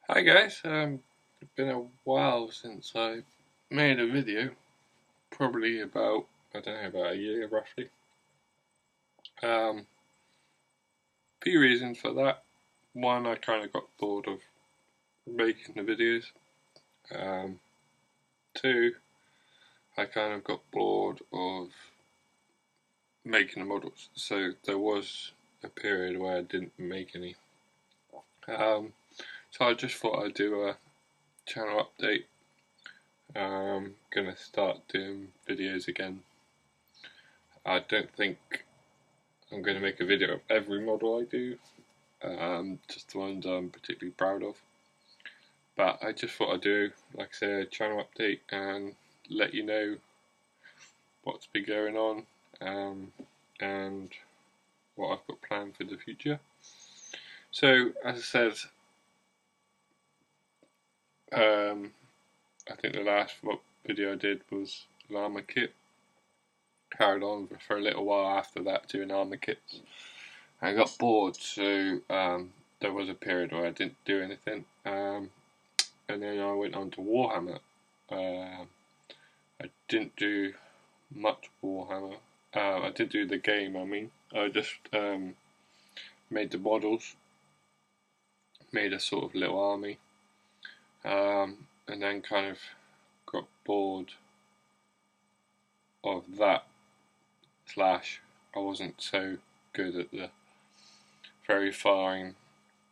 Hi guys, it's been a while since I made a video, probably about, I don't know, about a year roughly. Few reasons for that. One, I kind of got bored of making the videos. Um, Two, I kind of got bored of making the models, so there was a period where I didn't make any. So I just thought I'd do a channel update. Gonna start doing videos again. I don't think I'm going to make a video of every model I do, just the ones I'm particularly proud of. But I just thought I'd do, like I said, a channel update and let you know what's been going on and what I've got planned for the future. So, as I said, I think the last video I did was an armour kit. Carried on for a little while after that doing armour kits. I got bored, so there was a period where I didn't do anything. And then I went on to Warhammer. I didn't do much Warhammer. I didn't do the game, I just made the models, made a sort of little army, and then kind of got bored of that. Slash, I wasn't so good at the very fine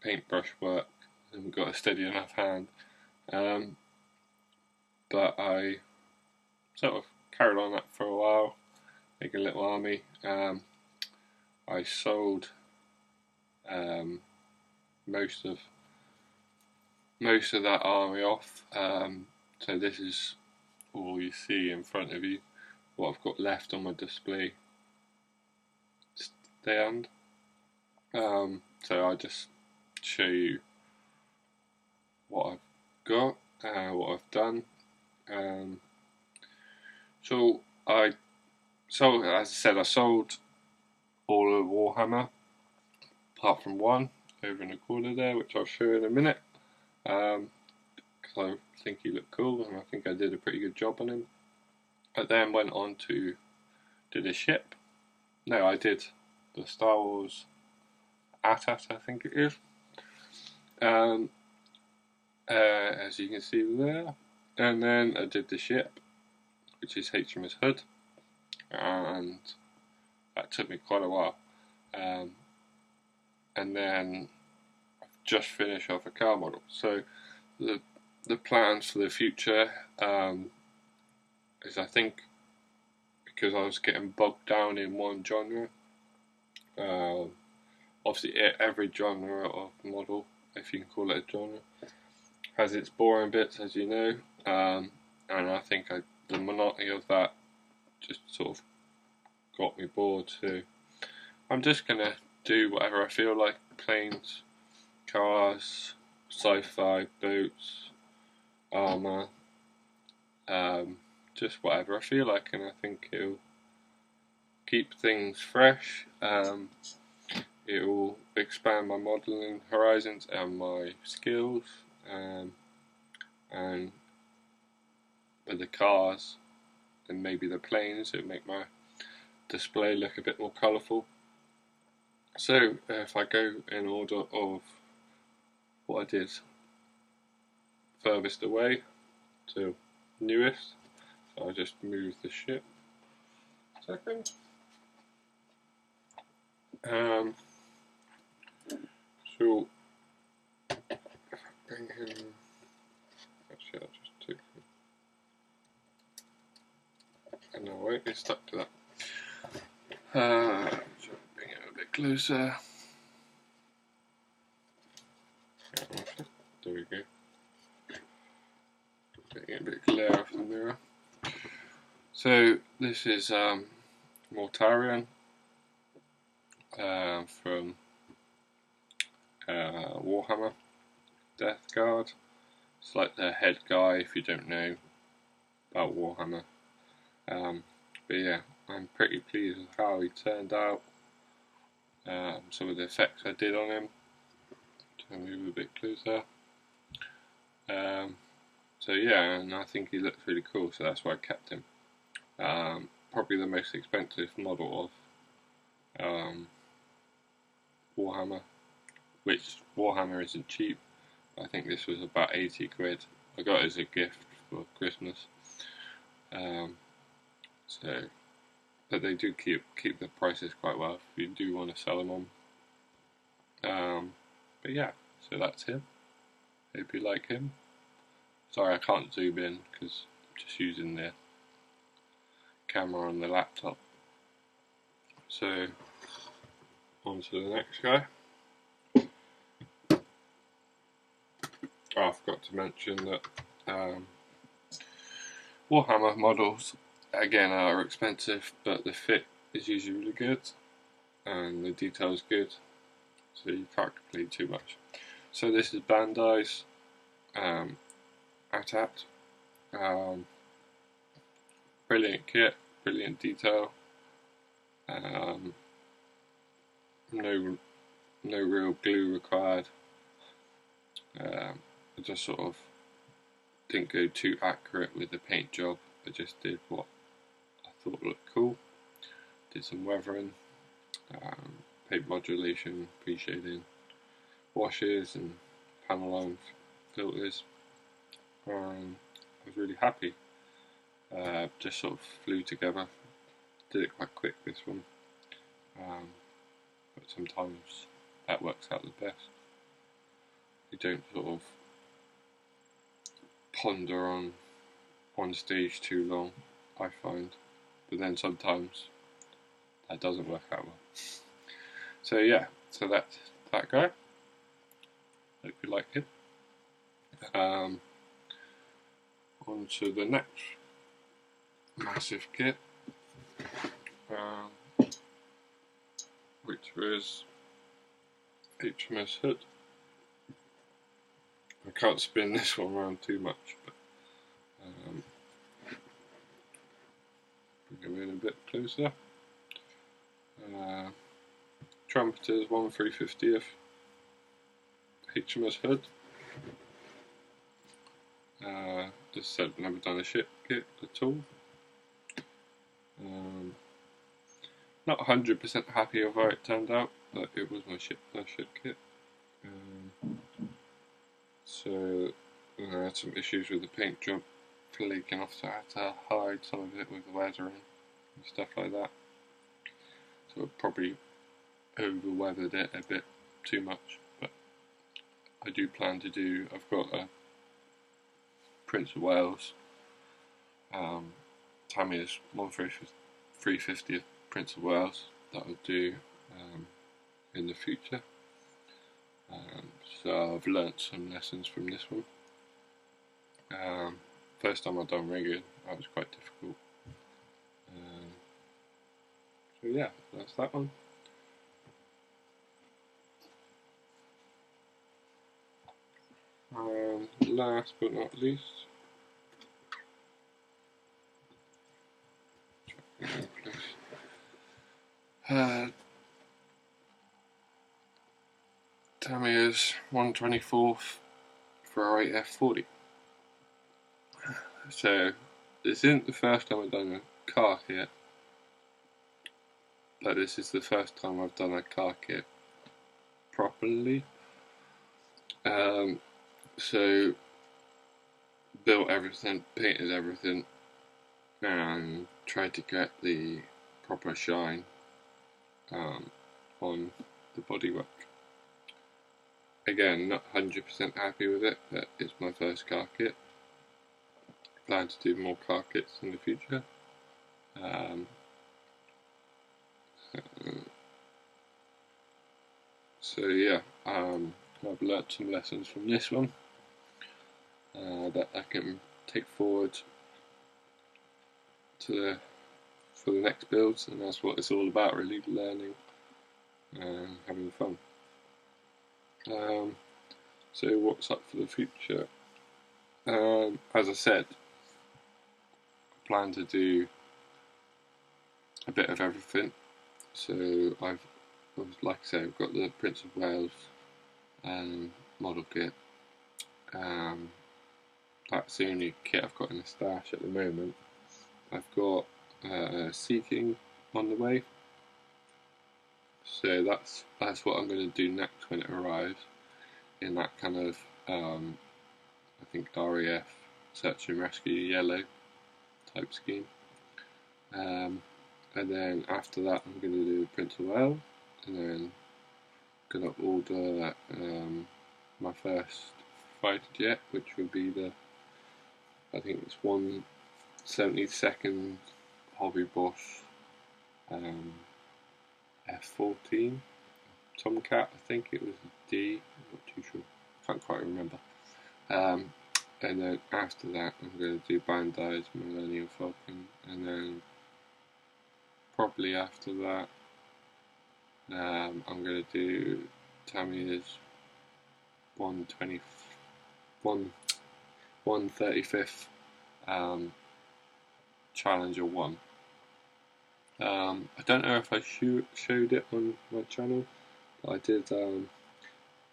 paintbrush work, I haven't got a steady enough hand. But I sort of carried on that for a while, making a little army. I sold most of that army off. So this is all you see in front of you. What I've got left on my display stand. So I'll just show you what I've got, what I've done. So as I said, I sold all of Warhammer, apart from one over in the corner there, which I'll show in a minute. Because I think he looked cool, and I think I did a pretty good job on him. I then went on to do the ship. No, I did the Star Wars AT-AT, I think it is. As you can see there. And then I did the ship, which is HMS Hood, and that took me quite a while. And then I've just finished off a car model. So the plans for the future is, I think, because I was getting bogged down in one genre. Obviously, every genre of model, if you can call it a genre, has its boring bits, as you know, and I think the monotony of that just sort of got me bored. So I'm just gonna do whatever I feel like: planes, cars, sci-fi, boats, armour, just whatever I feel like, and I think it'll keep things fresh. It will expand my modelling horizons and my skills, and with the cars and maybe the planes, it'll make my display look a bit more colourful. So if I go in order of what I did furthest away to newest, so I'll just move the ship a second. So if I bring him, actually I'll just take him, and no, I won't be stuck to that. So bring it a bit closer. There we go. Getting a bit glare off the mirror. So this is Mortarion from Warhammer Death Guard. It's like the head guy, if you don't know about Warhammer. But yeah, I'm pretty pleased with how he turned out. Some of the effects I did on him. To move a bit closer. So yeah, and I think he looks really cool, so that's why I kept him. Probably the most expensive model of Warhammer, which Warhammer isn't cheap. I think this was about 80 quid. I got it as a gift for Christmas. Um, so, but they do keep the prices quite well if you do want to sell them on. But yeah, so that's him. Hope you like him. Sorry, I can't zoom in because I'm just using the camera on the laptop. So, on to the next guy. Oh, I forgot to mention that Warhammer models, again, are expensive, but the fit is usually really good and the detail is good, so you can't complain too much. So this is Bandai's AT-AT. Brilliant kit, brilliant detail. No real glue required. I just sort of didn't go too accurate with the paint job. I just did what I thought looked cool. Did some weathering, paint modulation, pre-shading, washes and panel line filters. I was really happy. Just sort of flew together. Did it quite quick, this one. But sometimes that works out the best. You don't sort of ponder on one stage too long, I find. But then sometimes that doesn't work out well. So yeah, so that's that guy. Hope you like it. On to the next massive kit, which was HMS Hood. I can't spin this one around too much, but bring them in a bit closer. Trumpeters 1/350th HMS Hood. As I said, never done a ship kit at all. Not 100% happy with how it turned out, but it was my first ship kit. So I had some issues with the paint job flaking off, so I had to hide some of it with the weathering and stuff like that. So I probably over weathered it a bit too much, but I do plan to do. I've got a Prince of Wales, Tamiya's 1/350th Prince of Wales that I'll do in the future. So I've learnt some lessons from this one. First time I've done rigging, that was quite difficult. So yeah, that's that one. Last but not least, Tamiya's 1/24th Ferrari F40. So this isn't the first time I've done a car kit, but this is the first time I've done a car kit properly. So built everything, painted everything, and tried to get the proper shine on the bodywork. Again, not 100% happy with it, but it's my first car kit. Plan to do more car kits in the future. So yeah, I've learnt some lessons from this one that I can take forward for the next builds, and that's what it's all about, really, learning and having fun. So what's up for the future? As I said, I plan to do a bit of everything. So like I say, I've got the Prince of Wales model kit. that's the only kit I've got in the stash at the moment. I've got Sea King on the way, so that's what I'm going to do next when it arrives, in that kind of I think RAF Search and Rescue Yellow type scheme. And then after that I'm going to do Prince of Wales, and then going to order my first fighter jet, which would be the, I think it's 172nd Hobby Boss F-14 Tomcat. I think it was a D, I'm not too sure, can't quite remember. And then after that I'm going to do Bandai's Millennium Falcon, and then probably after that I'm going to do Tamiya's 135th Challenger 1. I don't know if I showed it on my channel, but I did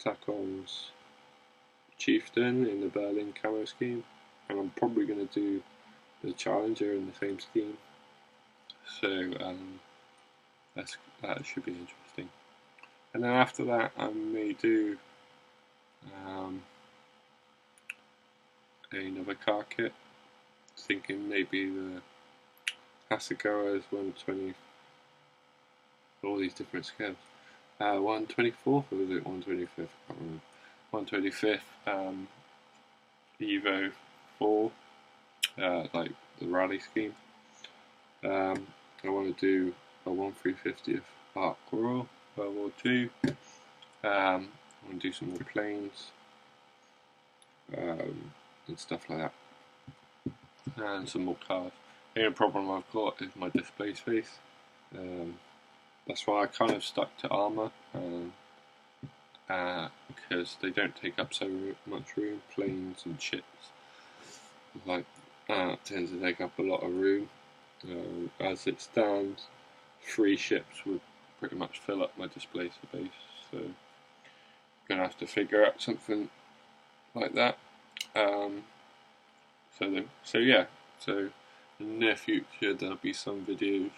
Tacon's Chieftain in the Berlin camo scheme, and I'm probably going to do the Challenger in the same scheme, so that should be interesting. And then after that I may do another car kit, thinking maybe the Hasegawa's 120, all these different scales, 124th, or was it 125th, I can't remember, 125th Evo 4, like the rally scheme. I want to do a 1350th Ark Royal World War II. I want to do some more planes and stuff like that, and some more cars. The only problem I've got is my display space. That's why I kind of stuck to armour, because they don't take up so much room. Planes and ships tend to take up a lot of room. As it stands, 3 ships would pretty much fill up my display space, so I'm going to have to figure out something like that. So in the near future there'll be some videos.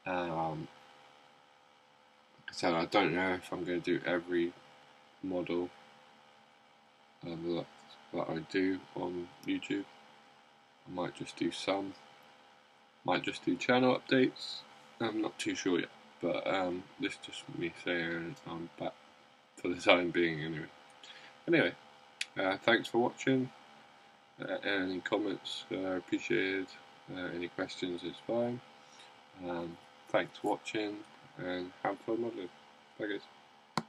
Like I said, I don't know if I'm going to do every model that I do on YouTube. I might just do some. Might just do channel updates. I'm not too sure yet, but this is just me saying I'm back for the time being anyway. Thanks for watching. Any comments are appreciated. Any questions is fine. Thanks for watching, and have fun modeling. Bye guys.